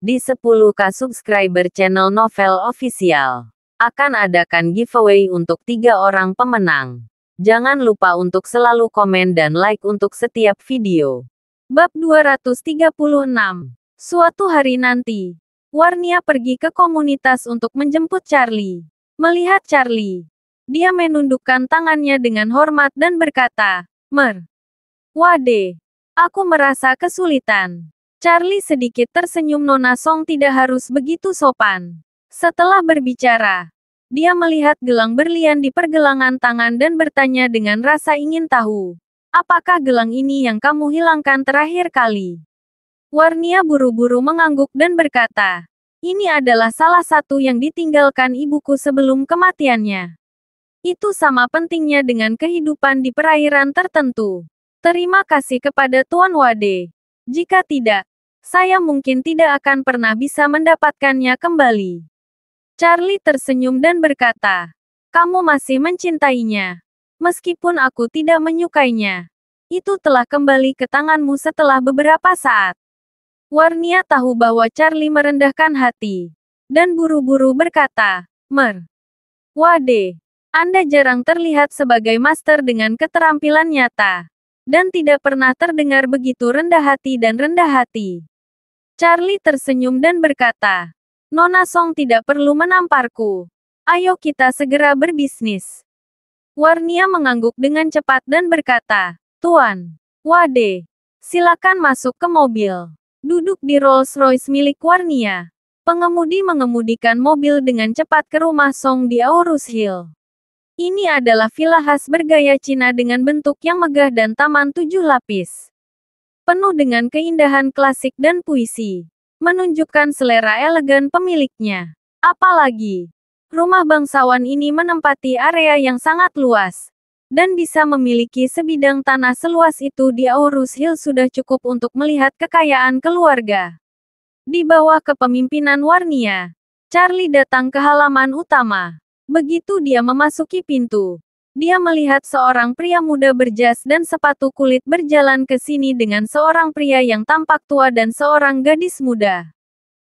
Di 10K subscriber channel Novel Official, akan adakan giveaway untuk 3 orang pemenang. Jangan lupa untuk selalu komen dan like untuk setiap video. Bab 236. Suatu hari nanti, Warnia pergi ke komunitas untuk menjemput Charlie. Melihat Charlie, dia menundukkan tangannya dengan hormat dan berkata, Wade, aku merasa kesulitan. Charlie sedikit tersenyum. Nona Song tidak harus begitu sopan. Setelah berbicara, dia melihat gelang berlian di pergelangan tangan dan bertanya dengan rasa ingin tahu. Apakah gelang ini yang kamu hilangkan terakhir kali? Warnia buru-buru mengangguk dan berkata, ini adalah salah satu yang ditinggalkan ibuku sebelum kematiannya. Itu sama pentingnya dengan kehidupan di perairan tertentu. Terima kasih kepada Tuan Wade. Jika tidak, saya mungkin tidak akan pernah bisa mendapatkannya kembali. Charlie tersenyum dan berkata, kamu masih mencintainya. Meskipun aku tidak menyukainya. Itu telah kembali ke tanganmu setelah beberapa saat. Warnia tahu bahwa Charlie merendahkan hati. Dan buru-buru berkata, Wade, Anda jarang terlihat sebagai master dengan keterampilan nyata. Dan tidak pernah terdengar begitu rendah hati dan rendah hati. Charlie tersenyum dan berkata, Nona Song tidak perlu menamparku. Ayo kita segera berbisnis. Warnia mengangguk dengan cepat dan berkata, Tuan Wade, silakan masuk ke mobil. Duduk di Rolls-Royce milik Warnia. Pengemudi mengemudikan mobil dengan cepat ke rumah Song di Aurus Hill. Ini adalah villa khas bergaya Cina dengan bentuk yang megah dan taman 7 lapis. Penuh dengan keindahan klasik dan puisi. Menunjukkan selera elegan pemiliknya. Apalagi, rumah bangsawan ini menempati area yang sangat luas. Dan bisa memiliki sebidang tanah seluas itu di Aurus Hill sudah cukup untuk melihat kekayaan keluarga. Di bawah kepemimpinan Warnia, Charlie datang ke halaman utama. Begitu dia memasuki pintu, dia melihat seorang pria muda berjas dan sepatu kulit berjalan ke sini dengan seorang pria yang tampak tua dan seorang gadis muda.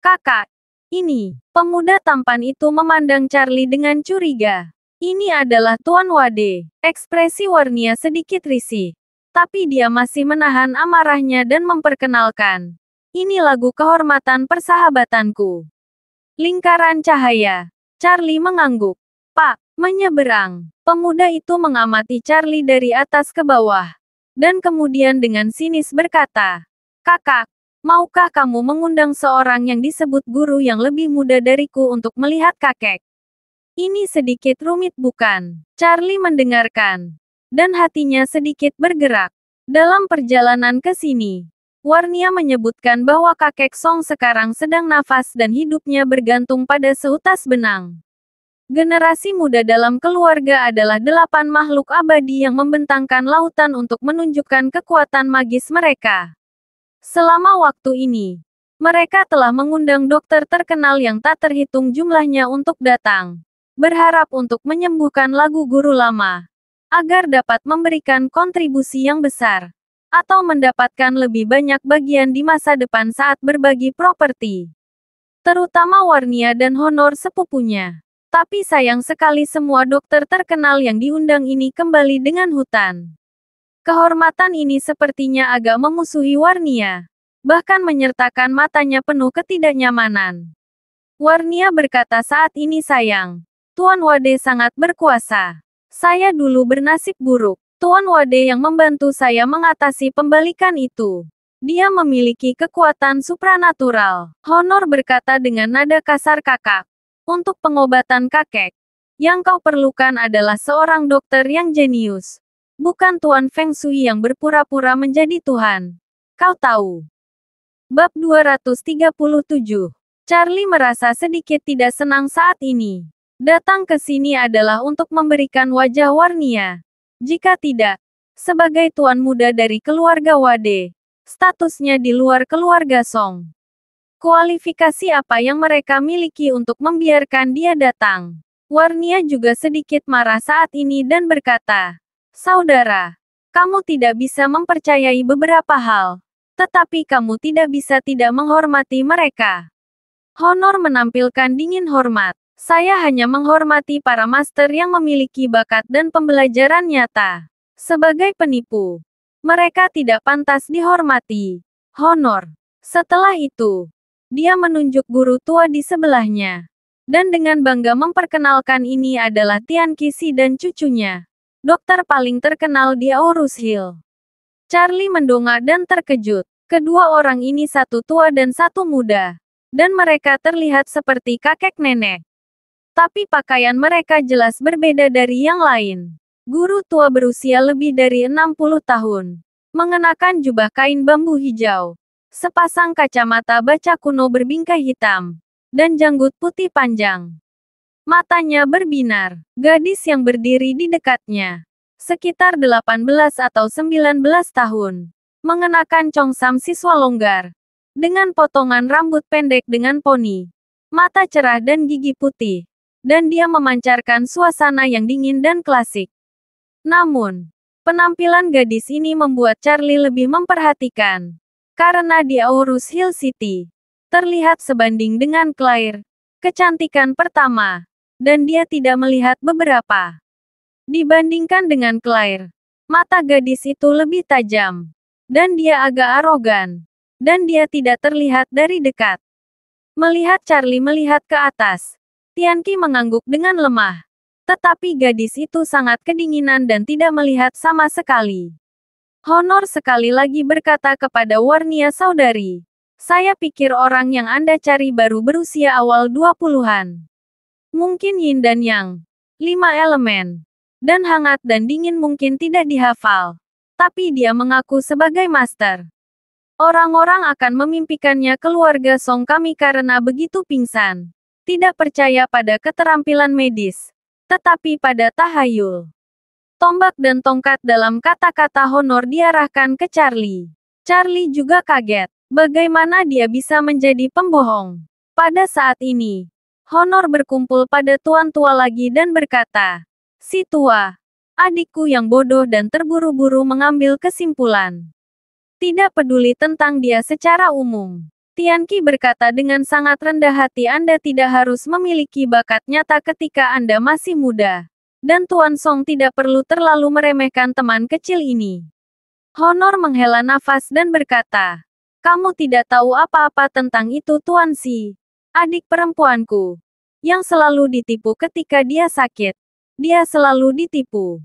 Kakak, ini, pemuda tampan itu memandang Charlie dengan curiga. Ini adalah Tuan Wade. Ekspresi Warnia sedikit risih. Tapi dia masih menahan amarahnya dan memperkenalkan. Ini lagu kehormatan persahabatanku. Lingkaran cahaya. Charlie mengangguk. Pak, menyeberang. Pemuda itu mengamati Charlie dari atas ke bawah. Dan kemudian dengan sinis berkata, Kakak, maukah kamu mengundang seorang yang disebut guru yang lebih muda dariku untuk melihat kakek? Ini sedikit rumit bukan? Charlie mendengarkan. Dan hatinya sedikit bergerak. Dalam perjalanan ke sini, Warnia menyebutkan bahwa kakek Song sekarang sedang nafas dan hidupnya bergantung pada seutas benang. Generasi muda dalam keluarga adalah 8 makhluk abadi yang membentangkan lautan untuk menunjukkan kekuatan magis mereka. Selama waktu ini, mereka telah mengundang dokter terkenal yang tak terhitung jumlahnya untuk datang. Berharap untuk menyembuhkan lagu guru lama. Agar dapat memberikan kontribusi yang besar. Atau mendapatkan lebih banyak bagian di masa depan saat berbagi properti. Terutama Warnia dan honor sepupunya. Tapi sayang sekali semua dokter terkenal yang diundang ini kembali dengan hutan. Kehormatan ini sepertinya agak memusuhi Warnia. Bahkan menyertakan matanya penuh ketidaknyamanan. Warnia berkata saat ini sayang. Tuan Wade sangat berkuasa. Saya dulu bernasib buruk. Tuan Wade yang membantu saya mengatasi pembalikan itu. Dia memiliki kekuatan supranatural. Honor berkata dengan nada kasar kakak. Untuk pengobatan kakek, yang kau perlukan adalah seorang dokter yang jenius. Bukan Tuan Feng Shui yang berpura-pura menjadi Tuhan. Kau tahu. Bab 237. Charlie merasa sedikit tidak senang saat ini. Datang ke sini adalah untuk memberikan wajah Warnia. Jika tidak, sebagai tuan muda dari keluarga Wade, statusnya di luar keluarga Song. Kualifikasi apa yang mereka miliki untuk membiarkan dia datang? Warnia juga sedikit marah saat ini dan berkata, Saudara, kamu tidak bisa mempercayai beberapa hal, tetapi kamu tidak bisa tidak menghormati mereka. Honor menampilkan dingin hormat. Saya hanya menghormati para master yang memiliki bakat dan pembelajaran nyata. Sebagai penipu, mereka tidak pantas dihormati. Honor. Setelah itu, dia menunjuk guru tua di sebelahnya. Dan dengan bangga memperkenalkan ini adalah Tian Qixi dan cucunya. Dokter paling terkenal di Aurus Hill. Charlie mendongak dan terkejut. Kedua orang ini satu tua dan satu muda. Dan mereka terlihat seperti kakek nenek. Tapi pakaian mereka jelas berbeda dari yang lain. Guru tua berusia lebih dari 60 tahun. Mengenakan jubah kain bambu hijau. Sepasang kacamata baca kuno berbingkai hitam. Dan janggut putih panjang. Matanya berbinar. Gadis yang berdiri di dekatnya. Sekitar 18 atau 19 tahun. Mengenakan congsam siswa longgar. Dengan potongan rambut pendek dengan poni. Mata cerah dan gigi putih. Dan dia memancarkan suasana yang dingin dan klasik. Namun, penampilan gadis ini membuat Charlie lebih memperhatikan. Karena di Aurus Hill City, terlihat sebanding dengan Claire, kecantikan pertama. Dan dia tidak melihat beberapa. Dibandingkan dengan Claire, mata gadis itu lebih tajam. Dan dia agak arogan. Dan dia tidak terlihat dari dekat. Melihat Charlie melihat ke atas, Tianqi mengangguk dengan lemah. Tetapi gadis itu sangat kedinginan dan tidak melihat sama sekali. Honor sekali lagi berkata kepada Warnia saudari. Saya pikir orang yang Anda cari baru berusia awal 20-an. Mungkin yin dan yang. 5 elemen. Dan hangat dan dingin mungkin tidak dihafal. Tapi dia mengaku sebagai master. Orang-orang akan memimpikannya keluarga Song kami karena begitu pingsan. Tidak percaya pada keterampilan medis. Tetapi pada tahayul. Tombak dan tongkat dalam kata-kata Honor diarahkan ke Charlie. Charlie juga kaget. Bagaimana dia bisa menjadi pembohong? Pada saat ini, Honor berkumpul pada tuan tua lagi dan berkata, si tua, adikku yang bodoh dan terburu-buru mengambil kesimpulan. Tidak peduli tentang dia secara umum. Tianqi berkata dengan sangat rendah hati Anda tidak harus memiliki bakat nyata ketika Anda masih muda. Dan Tuan Song tidak perlu terlalu meremehkan teman kecil ini. Honor menghela nafas dan berkata, kamu tidak tahu apa-apa tentang itu Tuan Si. Adik perempuanku. Yang selalu ditipu ketika dia sakit. Dia selalu ditipu.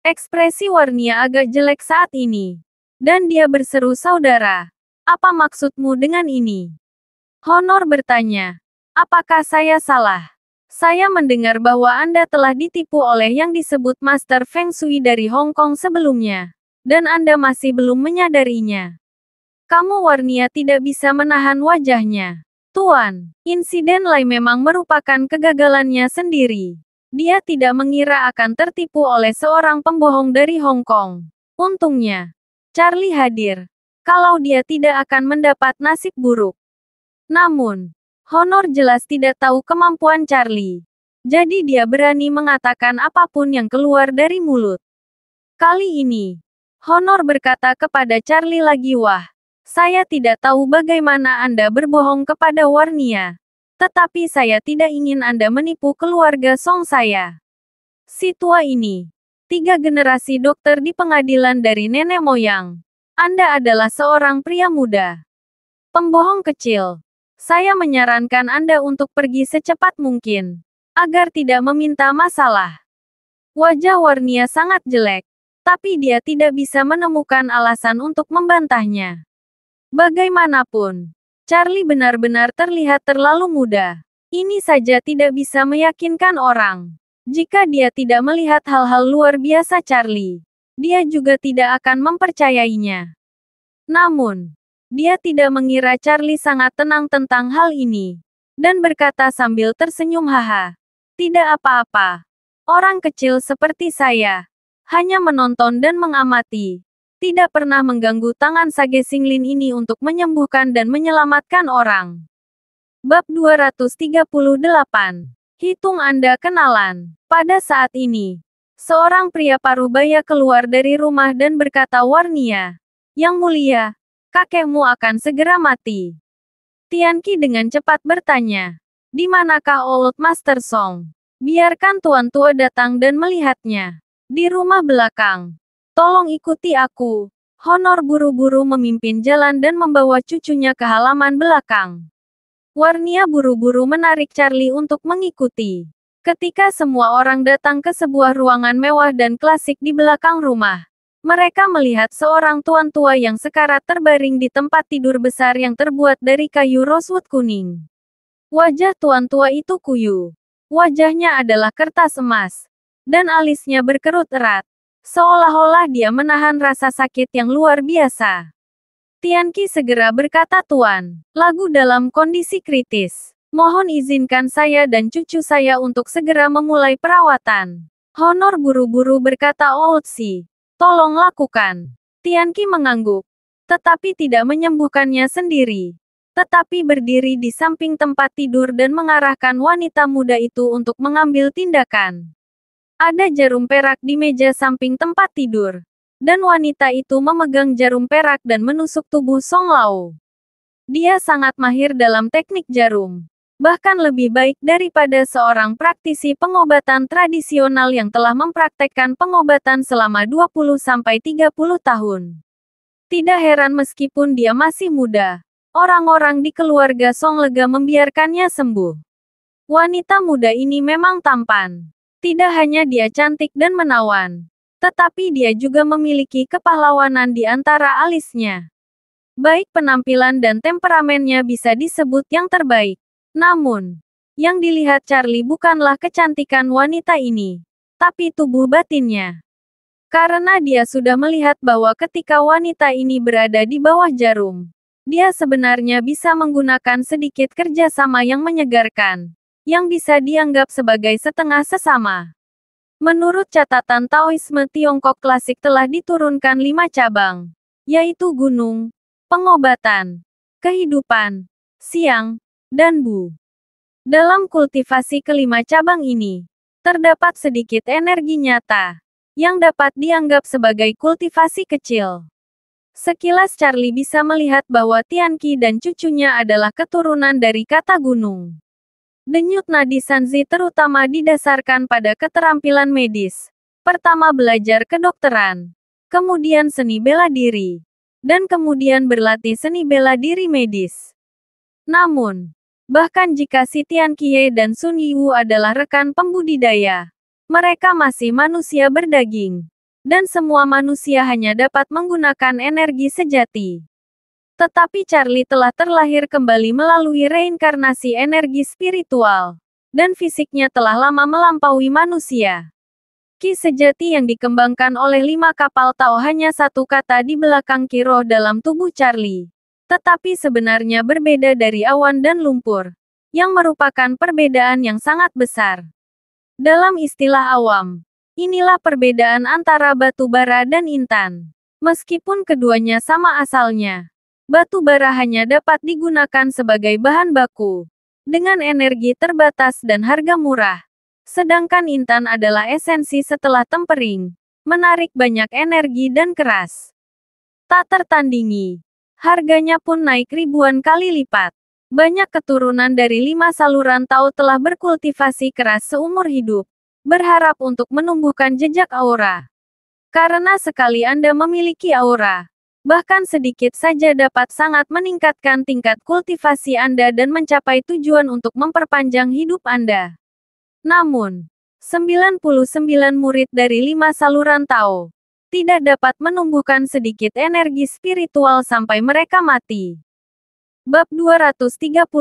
Ekspresi Warnia agak jelek saat ini. Dan dia berseru saudara. Apa maksudmu dengan ini? Honor bertanya. Apakah saya salah? Saya mendengar bahwa Anda telah ditipu oleh yang disebut Master Feng Shui dari Hong Kong sebelumnya. Dan Anda masih belum menyadarinya. Kamu Warnia tidak bisa menahan wajahnya. Tuan, insiden Lai memang merupakan kegagalannya sendiri. Dia tidak mengira akan tertipu oleh seorang pembohong dari Hong Kong. Untungnya, Charlie hadir. Kalau dia tidak akan mendapat nasib buruk. Namun, Honor jelas tidak tahu kemampuan Charlie. Jadi dia berani mengatakan apapun yang keluar dari mulut. Kali ini, Honor berkata kepada Charlie lagi wah. Saya tidak tahu bagaimana Anda berbohong kepada Warnia. Tetapi saya tidak ingin Anda menipu keluarga Song saya. Si tua ini. 3 generasi dokter di pengadilan dari nenek moyang. Anda adalah seorang pria muda. Pembohong kecil. Saya menyarankan Anda untuk pergi secepat mungkin. Agar tidak meminta masalah. Wajah Warnia sangat jelek. Tapi dia tidak bisa menemukan alasan untuk membantahnya. Bagaimanapun, Charlie benar-benar terlihat terlalu muda. Ini saja tidak bisa meyakinkan orang. Jika dia tidak melihat hal-hal luar biasa Charlie, dia juga tidak akan mempercayainya. Namun, dia tidak mengira Charlie sangat tenang tentang hal ini. Dan berkata sambil tersenyum haha. Tidak apa-apa. Orang kecil seperti saya. Hanya menonton dan mengamati. Tidak pernah mengganggu tangan Sage Xinglin ini untuk menyembuhkan dan menyelamatkan orang. Bab 238. Hitung Anda kenalan. Pada saat ini, seorang pria parubaya keluar dari rumah dan berkata Warnia. Yang mulia, kakekmu akan segera mati. Tianqi dengan cepat bertanya. Di manakah Old Master Song? Biarkan Tuan Tua datang dan melihatnya. Di rumah belakang. Tolong ikuti aku. Honor buru-buru memimpin jalan dan membawa cucunya ke halaman belakang. Warnia buru-buru menarik Charlie untuk mengikuti. Ketika semua orang datang ke sebuah ruangan mewah dan klasik di belakang rumah, mereka melihat seorang tuan tua yang sekarat terbaring di tempat tidur besar yang terbuat dari kayu rosewood kuning. Wajah tuan tua itu kuyu. Wajahnya adalah kertas emas. Dan alisnya berkerut erat. Seolah-olah dia menahan rasa sakit yang luar biasa. Tianqi segera berkata, Tuan, lagu dalam kondisi kritis. Mohon izinkan saya dan cucu saya untuk segera memulai perawatan. Honor buru-buru berkata, Old Si. Tolong lakukan. Tianqi mengangguk. Tetapi tidak menyembuhkannya sendiri. Tetapi berdiri di samping tempat tidur dan mengarahkan wanita muda itu untuk mengambil tindakan. Ada jarum perak di meja samping tempat tidur. Dan wanita itu memegang jarum perak dan menusuk tubuh Song Lao. Dia sangat mahir dalam teknik jarum. Bahkan lebih baik daripada seorang praktisi pengobatan tradisional yang telah mempraktekkan pengobatan selama 20-30 tahun. Tidak heran meskipun dia masih muda, orang-orang di keluarga Song lega membiarkannya sembuh. Wanita muda ini memang tampan. Tidak hanya dia cantik dan menawan, tetapi dia juga memiliki kepahlawanan di antara alisnya. Baik penampilan dan temperamennya bisa disebut yang terbaik. Namun, yang dilihat Charlie bukanlah kecantikan wanita ini, tapi tubuh batinnya. Karena dia sudah melihat bahwa ketika wanita ini berada di bawah jarum, dia sebenarnya bisa menggunakan sedikit kerjasama yang menyegarkan, yang bisa dianggap sebagai setengah sesama. Menurut catatan Taoisme Tiongkok klasik telah diturunkan 5 cabang, yaitu gunung, pengobatan, kehidupan, siang, dan Bu. Dalam kultivasi kelima cabang ini, terdapat sedikit energi nyata, yang dapat dianggap sebagai kultivasi kecil. Sekilas Charlie bisa melihat bahwa Tianqi dan cucunya adalah keturunan dari kata gunung. Denyut nadi Sanzi terutama didasarkan pada keterampilan medis. Pertama belajar kedokteran, kemudian seni bela diri, dan kemudian berlatih seni bela diri medis. Namun, bahkan jika si Tianqiye dan Sun Yiwu adalah rekan pembudidaya, mereka masih manusia berdaging. Dan semua manusia hanya dapat menggunakan energi sejati. Tetapi Charlie telah terlahir kembali melalui reinkarnasi energi spiritual. Dan fisiknya telah lama melampaui manusia. Ki sejati yang dikembangkan oleh 5 kapal Tao hanya satu kata di belakang Ki roh dalam tubuh Charlie. Tetapi sebenarnya berbeda dari awan dan lumpur, yang merupakan perbedaan yang sangat besar. Dalam istilah awam, inilah perbedaan antara batu bara dan intan. Meskipun keduanya sama asalnya, batu bara hanya dapat digunakan sebagai bahan baku, dengan energi terbatas dan harga murah. Sedangkan intan adalah esensi setelah tempering, menarik banyak energi dan keras. Tak tertandingi. Harganya pun naik ribuan kali lipat. Banyak keturunan dari 5 saluran Tao telah berkultivasi keras seumur hidup, berharap untuk menumbuhkan jejak aura. Karena sekali Anda memiliki aura, bahkan sedikit saja dapat sangat meningkatkan tingkat kultivasi Anda dan mencapai tujuan untuk memperpanjang hidup Anda. Namun, 99 murid dari 5 saluran Tao tidak dapat menumbuhkan sedikit energi spiritual sampai mereka mati. Bab 239-240.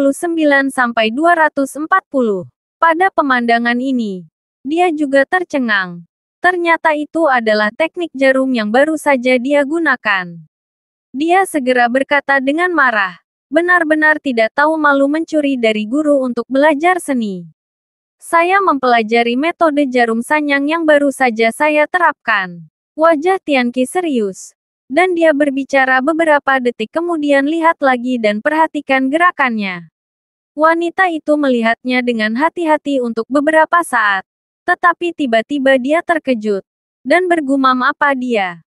Pada pemandangan ini, dia juga tercengang. Ternyata itu adalah teknik jarum yang baru saja dia gunakan. Dia segera berkata dengan marah, benar-benar tidak tahu malu mencuri dari guru untuk belajar seni. Saya mempelajari metode jarum sanyang yang baru saja saya terapkan. Wajah Tianqi serius. Dan dia berbicara beberapa detik kemudian lihat lagi dan perhatikan gerakannya. Wanita itu melihatnya dengan hati-hati untuk beberapa saat. Tetapi tiba-tiba dia terkejut. Dan bergumam apa dia.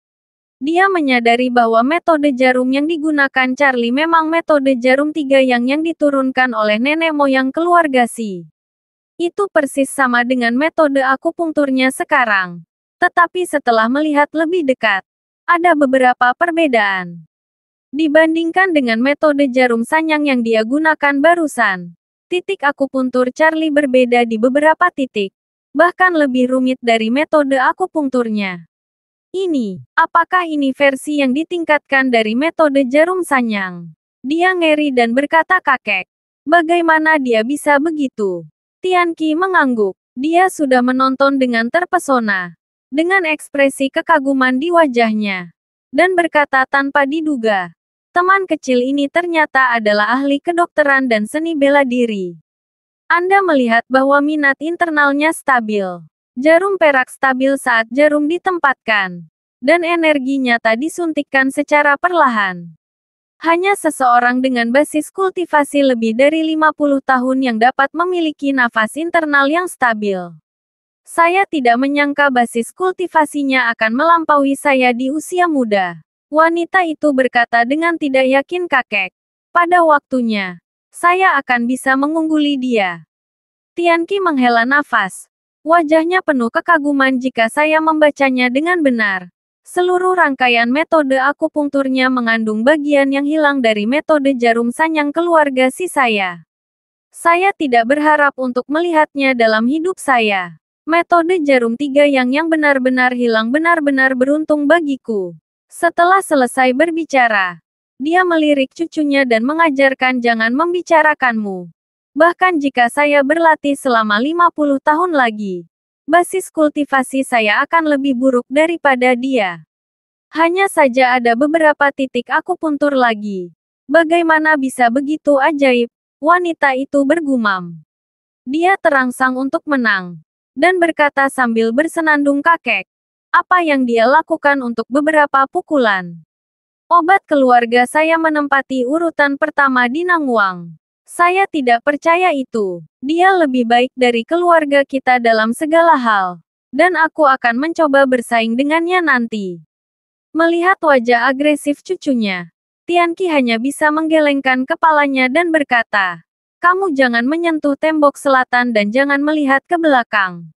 Dia menyadari bahwa metode jarum yang digunakan Charlie memang metode jarum 3 yang diturunkan oleh nenek moyang keluarga Si. Itu persis sama dengan metode akupunkturnya sekarang. Tetapi setelah melihat lebih dekat, ada beberapa perbedaan. Dibandingkan dengan metode jarum sanyang yang dia gunakan barusan, titik akupuntur Charlie berbeda di beberapa titik, bahkan lebih rumit dari metode akupunkturnya. Apakah ini versi yang ditingkatkan dari metode jarum sanyang? Dia ngeri dan berkata kakek. Bagaimana dia bisa begitu? Tianqi mengangguk. Dia sudah menonton dengan terpesona. Dengan ekspresi kekaguman di wajahnya. Dan berkata tanpa diduga. Teman kecil ini ternyata adalah ahli kedokteran dan seni bela diri. Anda melihat bahwa minat internalnya stabil. Jarum perak stabil saat jarum ditempatkan. Dan energi nyata disuntikkan secara perlahan. Hanya seseorang dengan basis kultivasi lebih dari 50 tahun yang dapat memiliki nafas internal yang stabil. Saya tidak menyangka basis kultivasinya akan melampaui saya di usia muda. Wanita itu berkata dengan tidak yakin kakek. Pada waktunya, saya akan bisa mengungguli dia. Tianqi menghela nafas. Wajahnya penuh kekaguman jika saya membacanya dengan benar. Seluruh rangkaian metode akupunkturnya mengandung bagian yang hilang dari metode jarum sanyang keluarga Si saya. Saya tidak berharap untuk melihatnya dalam hidup saya. Metode jarum 3 yang benar-benar hilang benar-benar beruntung bagiku. Setelah selesai berbicara, dia melirik cucunya dan mengajarkan jangan membicarakanmu. Bahkan jika saya berlatih selama 50 tahun lagi, basis kultivasi saya akan lebih buruk daripada dia. Hanya saja ada beberapa titik akupuntur lagi. Bagaimana bisa begitu ajaib? Wanita itu bergumam. Dia terangsang untuk menang. Dan berkata sambil bersenandung kakek. Apa yang dia lakukan untuk beberapa pukulan? Obat keluarga saya menempati urutan pertama di Nangwang. Saya tidak percaya itu. Dia lebih baik dari keluarga kita dalam segala hal. Dan aku akan mencoba bersaing dengannya nanti. Melihat wajah agresif cucunya, Tianqi hanya bisa menggelengkan kepalanya dan berkata, "Kamu jangan menyentuh tembok selatan dan jangan melihat ke belakang."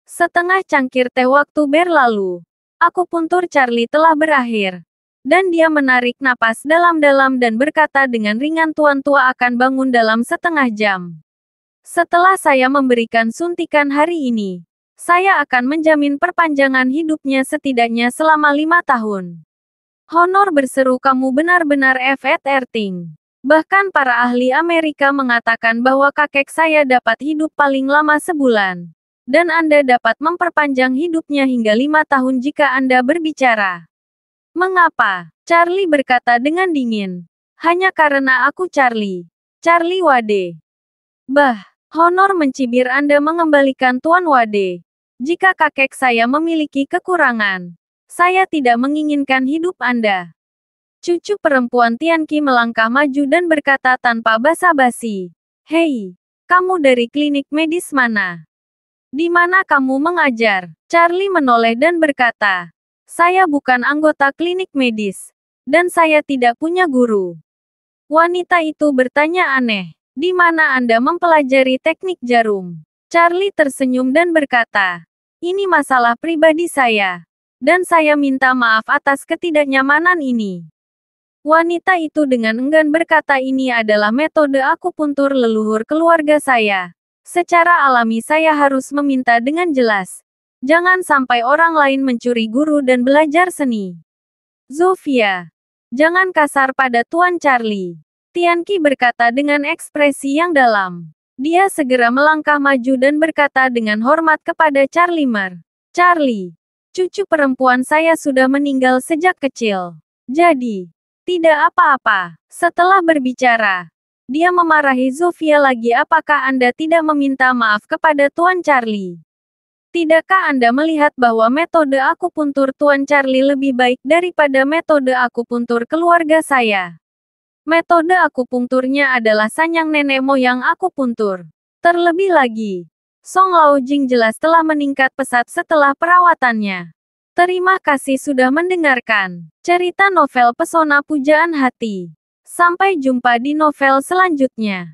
Setengah cangkir teh waktu berlalu. Akupuntur Charlie telah berakhir. Dan dia menarik napas dalam-dalam dan berkata dengan ringan, "Tuan tua akan bangun dalam setengah jam. Setelah saya memberikan suntikan hari ini, saya akan menjamin perpanjangan hidupnya setidaknya selama 5 tahun. Honor," berseru, "kamu benar-benar Everting. Bahkan para ahli Amerika mengatakan bahwa kakek saya dapat hidup paling lama sebulan. Dan Anda dapat memperpanjang hidupnya hingga 5 tahun jika Anda berbicara." "Mengapa?" Charlie berkata dengan dingin. "Hanya karena aku Charlie. Charlie Wade." "Bah, Honor mencibir, Anda mengembalikan Tuan Wade. Jika kakek saya memiliki kekurangan, saya tidak menginginkan hidup Anda." Cucu perempuan Tianqi melangkah maju dan berkata tanpa basa-basi, "Hei, kamu dari klinik medis mana? Di mana kamu mengajar?" Charlie menoleh dan berkata, "Saya bukan anggota klinik medis. Dan saya tidak punya guru." Wanita itu bertanya aneh, "Di mana Anda mempelajari teknik jarum?" Charlie tersenyum dan berkata, "Ini masalah pribadi saya. Dan saya minta maaf atas ketidaknyamanan ini." Wanita itu dengan enggan berkata, "Ini adalah metode akupuntur leluhur keluarga saya. Secara alami saya harus meminta dengan jelas. Jangan sampai orang lain mencuri guru dan belajar seni. Zofia, jangan kasar pada Tuan Charlie." Tianqi berkata dengan ekspresi yang dalam. Dia segera melangkah maju dan berkata dengan hormat kepada Charlie Mer, "Charlie, cucu perempuan saya sudah meninggal sejak kecil. Jadi, tidak apa-apa." Setelah berbicara, dia memarahi Zofia lagi, "Apakah Anda tidak meminta maaf kepada Tuan Charlie? Tidakkah Anda melihat bahwa metode akupuntur Tuan Charlie lebih baik daripada metode akupuntur keluarga saya? Metode akupunturnya adalah sanyang nenek moyang akupuntur. Terlebih lagi, Song Laojing jelas telah meningkat pesat setelah perawatannya. Terima kasih sudah mendengarkan cerita novel Pesona Pujaan Hati. Sampai jumpa di novel selanjutnya.